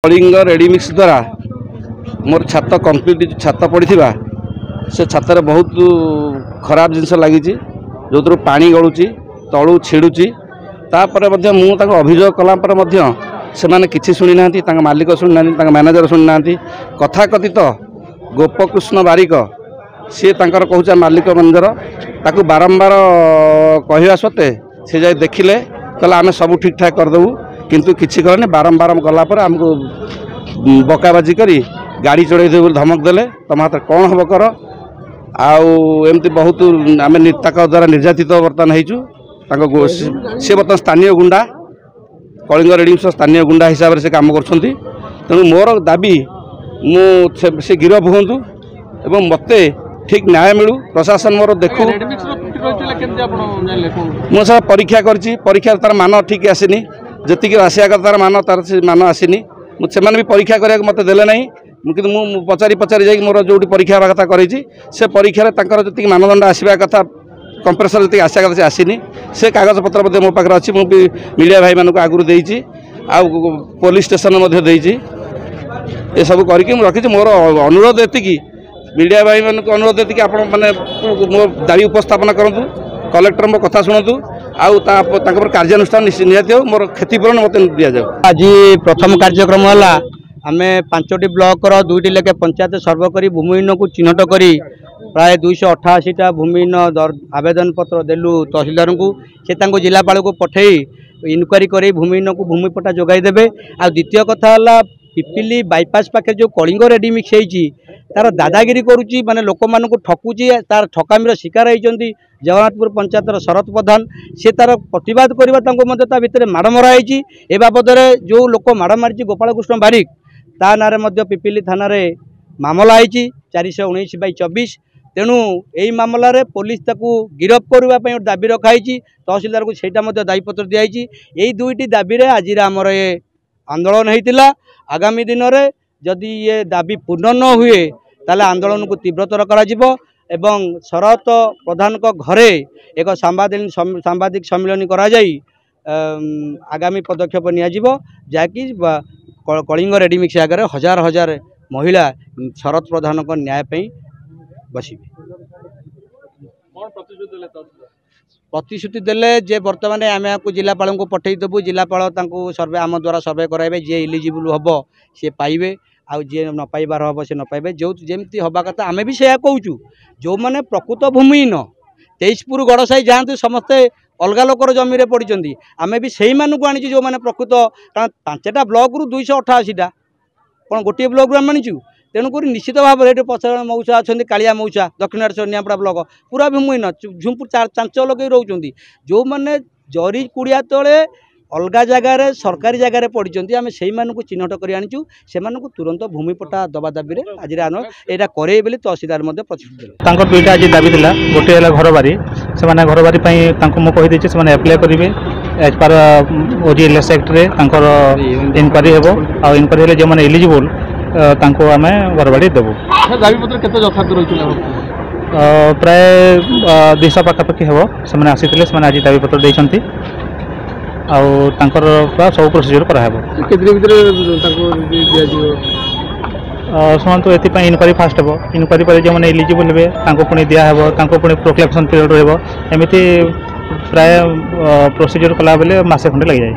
Kalinga ready mix द्वारा मोर छात concrete छात पड़ा से छातर बहुत खराब जिनस लगी जो पानी गलुची तलू छिड़ुची तापर मुझे अभियोग कलापर से किसी शुणी ना मालिक शुणी ना मैनेजर शुणी ना कथा कथित गोपकृष्ण बारिक सी कहूँ मालिक मैनेजर ताकू बारंबार कहवा सत्वे सी जाए देखिले कहला आम सब ठीक ठाक करदेबू किंतु किसी करें बारंबार गलापर आमको बकाबाजी करी गाड़ी चढ़े बोल धमक देले तुम हाथ कौन हम कर आमती बहुत आम द्वारा निर्यातित बर्तमान हो सी बर्तमान स्थानीय गुंडा कलिंग रेडीमिक्स स्थानीय गुंडा हिसाब से काम कर तेणु मोर दाबी से गिरफ हूँ एवं मते ठीक न्याय मिलू प्रशासन मोर देखू मुझे परीक्षा करीक्षा तार मान ठीक आसनी जी आसिया तार मान तार मान आसनी से भी परीक्षा कराया मत देले ना कि पचारि पचारि जा मोर जो परीक्षा कथा करी से परीक्षा जी मानदंड आसवा कथा कंप्रेसर जी आसिया कथा से आसनी से कागज पत्र मो पाखे अच्छी मुझे मीडिया भाई मानक आगुरी देती पुलिस स्टेशन ये सब करके रखी मोर अनुरोध एति मीडिया भाई मान अनुरोध एति आप मो दाबी उपस्थापन करूँ कलेक्टर मो कथा शुणु कार्यानुष्ठान निहत हो मोर क्षतिपूरण मत दि जाऊ। आज प्रथम कार्यक्रम है आम 5टी ब्लॉक दुईटी लेखे पंचायत सर्वे कर भूमिहीन को चिन्हट कर प्राय 288टा भूमिहीन आवेदन पत्र देलु तहसीलदार को से जिलापाल को पठे इनक्वारी कर भूमिहीन को भूमिपट्टा जोगाईदेवे। आ द्वितीय कथा है पिपिली बाईपास पाखे जो कलिंग रेडीमिक्स होती तार दादागिरी करुच्ची माने लोक मान ठकुची तार ठकामीर शिकार होती जगन्नाथपुर पंचायतर शरत प्रधान से तार प्रतिवाद करने भितर माड़ मरा ए बाबद जो लोक माड़ मारी गोपाल कृष्ण बारिक ता ना पिपिली थाना मामला है 419/24 तेणु यही मामलें पुलिस ताकू गिरफ करने दाबी रखाई तहसीलदार को सहीटा दायीपत्र दिखाई यही दुईटी दाबी आज आमर ये आंदोलन होता आगामी दिन में जदि ये दाबी पूर्ण न हुए ताले आंदोलन को तीव्रतर करा एवं शरत प्रधान को घरे एक सांबादिक सम्मेलन करा आगामी पदक्षेप निजी कलिंग रेडीमिक्स आगे हजार हजार महिला शरत प्रधान को न्याय बस प्रतिश्रुति देले जे बर्तमान आम आपको जिलापाल को पठईदेबू जिलापाल सर्वे आम द्वारा सर्वे कराइबे जे इलिजिबल हम सी पाइबे आउ जी न पाइबार हम से न पाइबे जो जमी हवा कथा आम भी से कहूँ जो मैंने प्रकृत भूमिहीन 23पुर गड़साई जातु समस्ते अलग लोकर जमी पड़ी आम भी से आनी जो मैंने प्रकृत कारण 5टा ब्लॉक रु 288टा कौन गोटे ब्लॉक आम आनीचु तेणुक निश्चित भाव में पचास मौसा अच्छा कालिया मौसा दक्षिणार नियापड़ा ब्लॉक पूरा भूमिहीन झुंपुर चांच लगे रोच जो मैंने जरी कुड़िया तले अलग जगार सरकारी जगार पड़ी आम से चिन्हट कर आनीचु से तुरंत भूमिपट्टा दबा दाबी आज यहाँ करे बोली तहसीलदार प्रतिश्रुति दुईटा आज दाबी था गोटे है घर बारी से घर बारी मुझे से एप्लाय करेंगे एज पर OGLS एक्ट रे इनक्वारी हे आ इनक्वारी जो मैंने एलिजिबल आम घर बाड़ी देवु प्राय 200 पाखापाखि हे से आसी आज दाबीपत्र देती सब प्रोसीजर कराब शुणु ये इनक्वारी फास्ट हे इनक्वारी पर जो मैंने एलिजिबल हे पुणी दिहब पुणी प्रोक्लेमेशन पीरियड रही प्राय प्रोसीजर कला बेले मसे खंडे लग जाए।